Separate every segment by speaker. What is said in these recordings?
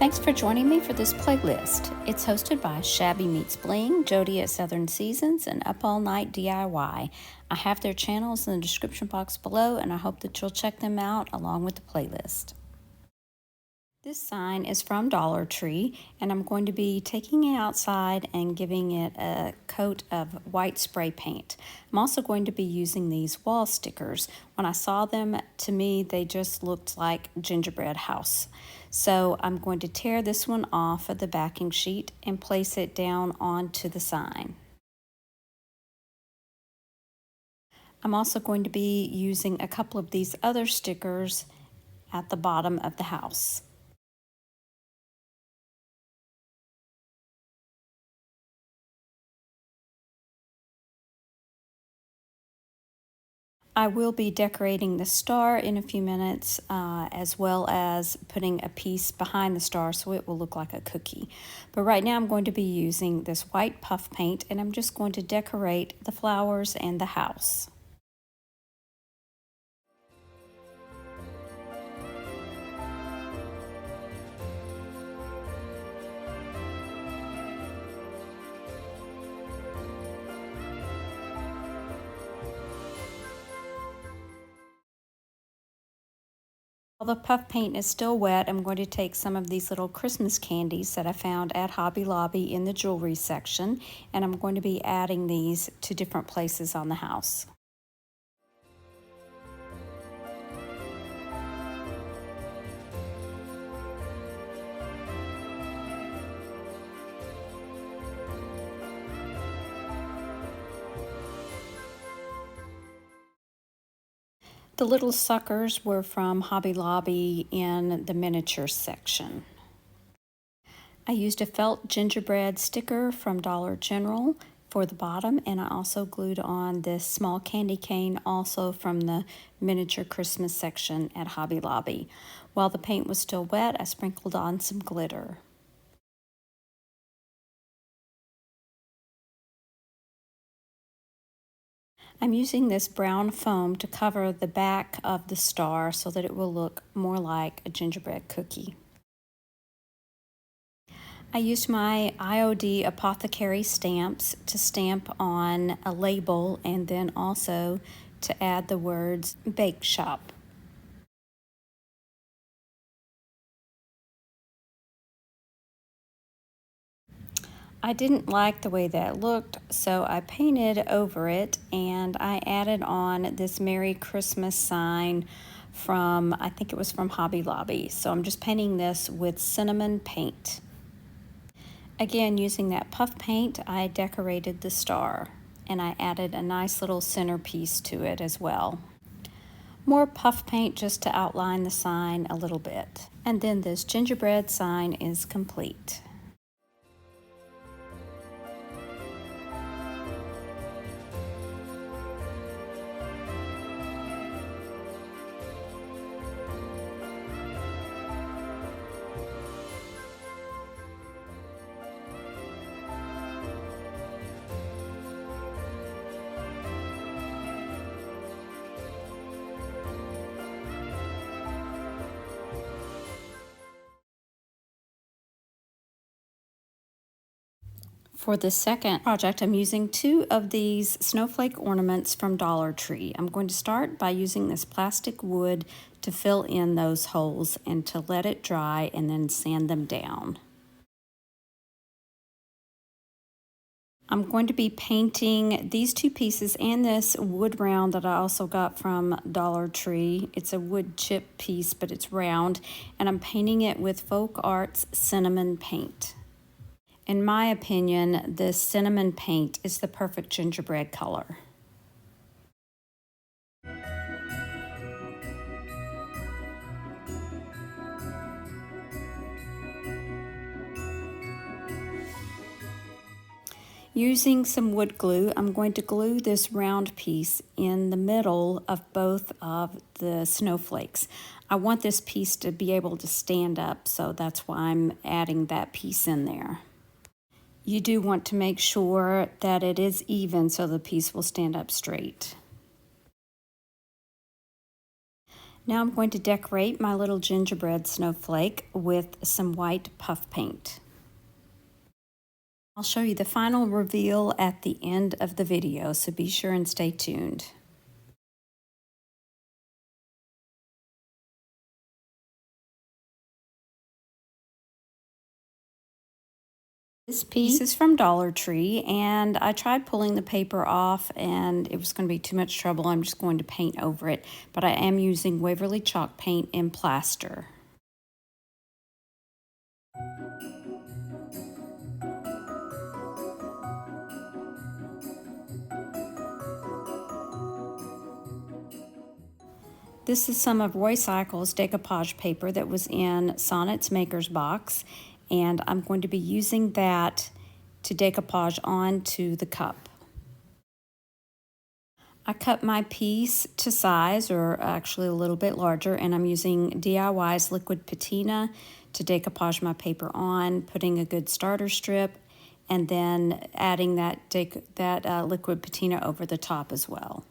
Speaker 1: Thanks for joining me for this playlist. It's hosted by Shabby Meets Bling, Jody at Southern Seasons, and Up All Night DIY. I have their channels in the description box below, and I hope that you'll check them out along with the playlist. This sign is from Dollar Tree, and I'm going to be taking it outside and giving it a coat of white spray paint. I'm also going to be using these wall stickers. When I saw them, to me, they just looked like gingerbread house. So I'm going to tear this one off of the backing sheet and place it down onto the sign. I'm also going to be using a couple of these other stickers at the bottom of the house. I will be decorating the star in a few minutes, as well as putting a piece behind the star so it will look like a cookie. But right now I'm going to be using this white puff paint, and I'm just going to decorate the flowers and the house. While the puff paint is still wet, I'm going to take some of these little Christmas candies that I found at Hobby Lobby in the jewelry section, and I'm going to be adding these to different places on the house. The little suckers were from Hobby Lobby in the miniature section. I used a felt gingerbread sticker from Dollar General for the bottom, and I also glued on this small candy cane also from the miniature Christmas section at Hobby Lobby. While the paint was still wet, I sprinkled on some glitter. I'm using this brown foam to cover the back of the star so that it will look more like a gingerbread cookie. I used my IOD Apothecary stamps to stamp on a label and then also to add the words Bake Shop. I didn't like the way that looked, so I painted over it and I added on this Merry Christmas sign from, I think it was from Hobby Lobby. So I'm just painting this with cinnamon paint. Again, using that puff paint, I decorated the star and I added a nice little centerpiece to it as well. More puff paint just to outline the sign a little bit. And then this gingerbread sign is complete. For the second project, I'm using two of these snowflake ornaments from Dollar Tree. I'm going to start by using this plastic wood to fill in those holes and to let it dry and then sand them down. I'm going to be painting these two pieces and this wood round that I also got from Dollar Tree. It's a wood chip piece, but it's round, and I'm painting it with Folk Arts cinnamon paint. In my opinion, this cinnamon paint is the perfect gingerbread color. Using some wood glue, I'm going to glue this round piece in the middle of both of the snowflakes. I want this piece to be able to stand up, so that's why I'm adding that piece in there. You do want to make sure that it is even so the piece will stand up straight. Now I'm going to decorate my little gingerbread snowflake with some white puff paint. I'll show you the final reveal at the end of the video, so be sure and stay tuned. This piece is from Dollar Tree, and I tried pulling the paper off and it was going to be too much trouble. I'm just going to paint over it, but I am using Waverly chalk paint in plaster. This is some of Roy Cycle's decoupage paper that was in Sonnet's Maker's Box, and I'm going to be using that to decoupage onto the cup. I cut my piece to size, or actually a little bit larger, and I'm using DIY's liquid patina to decoupage my paper on, putting a good starter strip, and then adding that liquid patina over the top as well.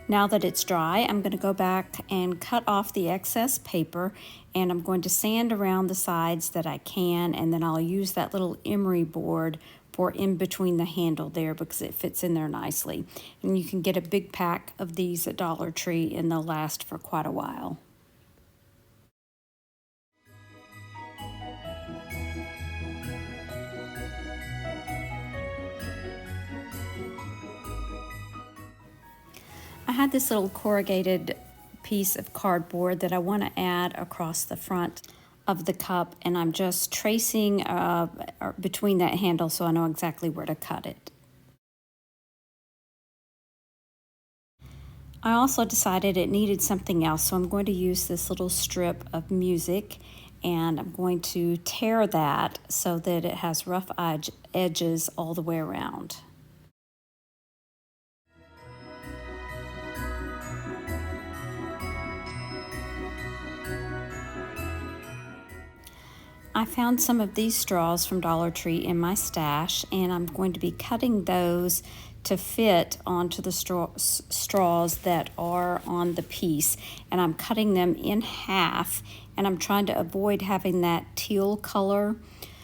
Speaker 1: Now that it's dry, I'm going to go back and cut off the excess paper, and I'm going to sand around the sides that I can, and then I'll use that little emery board for in between the handle there because it fits in there nicely. And you can get a big pack of these at Dollar Tree and they'll last for quite a while. I had this little corrugated piece of cardboard that I want to add across the front of the cup, and I'm just tracing between that handle so I know exactly where to cut it. I also decided it needed something else, so I'm going to use this little strip of music, and I'm going to tear that so that it has rough edges all the way around. I found some of these straws from Dollar Tree in my stash, and I'm going to be cutting those to fit onto the straws that are on the piece, and I'm cutting them in half, and I'm trying to avoid having that teal color.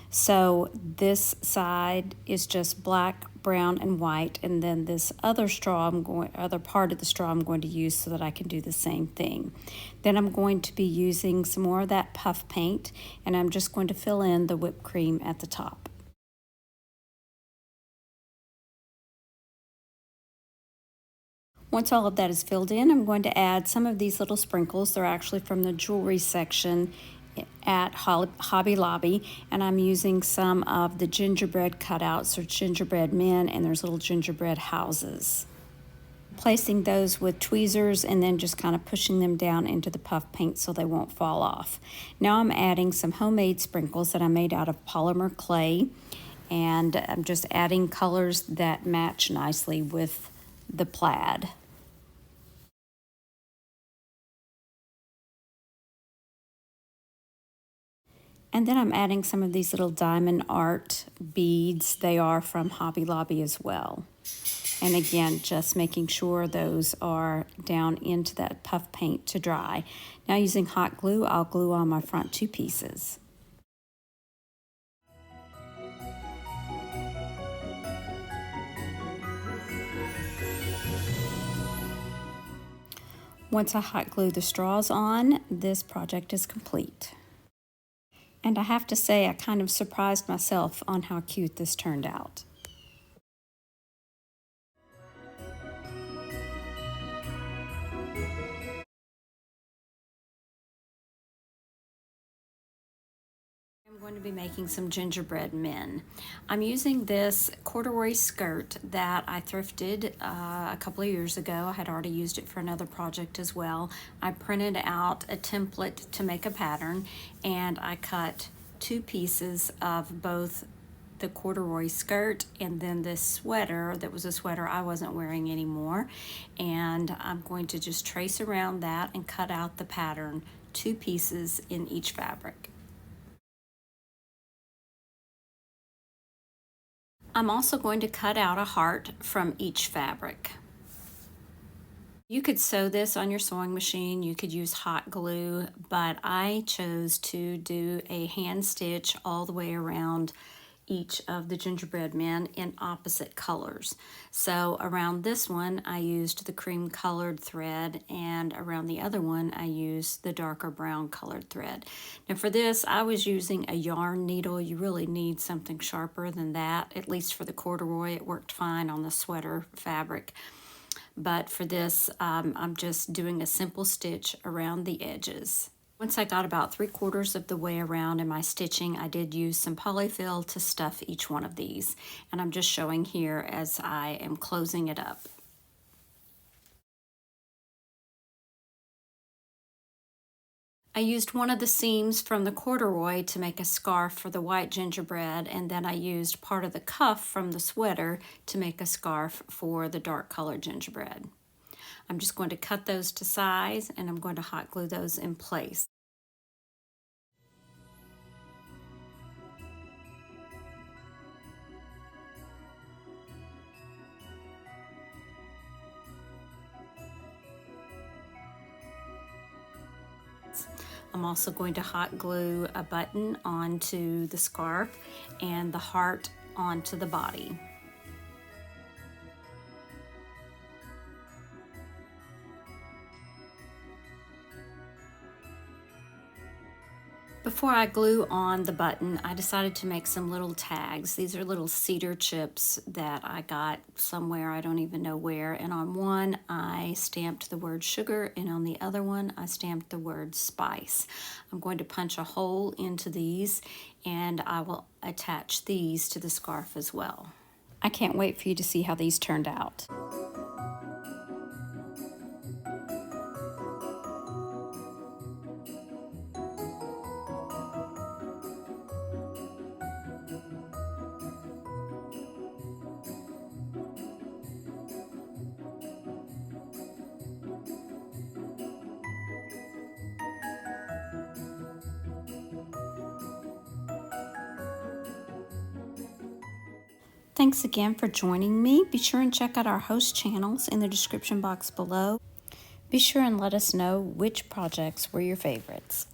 Speaker 1: So this side is just black, brown, and white, and then this other other part of the straw I'm going to use so that I can do the same thing. Then I'm going to be using some more of that puff paint, and I'm just going to fill in the whipped cream at the top. Once all of that is filled in, I'm going to add some of these little sprinkles. They're actually from the jewelry section at Hobby Lobby, and I'm using some of the gingerbread cutouts or gingerbread men, and there's little gingerbread houses. Placing those with tweezers and then just kind of pushing them down into the puff paint so they won't fall off. Now I'm adding some homemade sprinkles that I made out of polymer clay, and I'm just adding colors that match nicely with the plaid. And then I'm adding some of these little diamond art beads. They are from Hobby Lobby as well. And again, just making sure those are down into that puff paint to dry. Now using hot glue, I'll glue on my front two pieces. Once I hot glue the straws on, this project is complete. And I have to say, I kind of surprised myself on how cute this turned out. I'm going to be making some gingerbread men. I'm using this corduroy skirt that I thrifted a couple of years ago. I had already used it for another project as well. I printed out a template to make a pattern, and I cut two pieces of both the corduroy skirt and then this sweater that was a sweater I wasn't wearing anymore. And I'm going to just trace around that and cut out the pattern, two pieces in each fabric. I'm also going to cut out a heart from each fabric. You could sew this on your sewing machine, you could use hot glue, but I chose to do a hand stitch all the way around each of the gingerbread men in opposite colors. So around this one I used the cream colored thread, and around the other one I used the darker brown colored thread. Now for this I was using a yarn needle. You really need something sharper than that, at least for the corduroy. It worked fine on the sweater fabric. But for this, I'm just doing a simple stitch around the edges. Once I got about 3/4 of the way around in my stitching, I did use some polyfill to stuff each one of these. And I'm just showing here as I am closing it up. I used one of the seams from the corduroy to make a scarf for the white gingerbread, and then I used part of the cuff from the sweater to make a scarf for the dark colored gingerbread. I'm just going to cut those to size, and I'm going to hot glue those in place. I'm also going to hot glue a button onto the scarf and the heart onto the body. Before I glue on the button, I decided to make some little tags. These are little cedar chips that I got somewhere, I don't even know where. And on one, I stamped the word sugar, and on the other one, I stamped the word spice. I'm going to punch a hole into these, and I will attach these to the scarf as well. I can't wait for you to see how these turned out. Thanks again for joining me. Be sure and check out our host channels in the description box below. Be sure and let us know which projects were your favorites.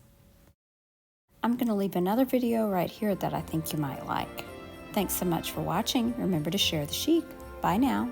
Speaker 1: I'm going to leave another video right here that I think you might like. Thanks so much for watching. Remember to share the chic. Bye now.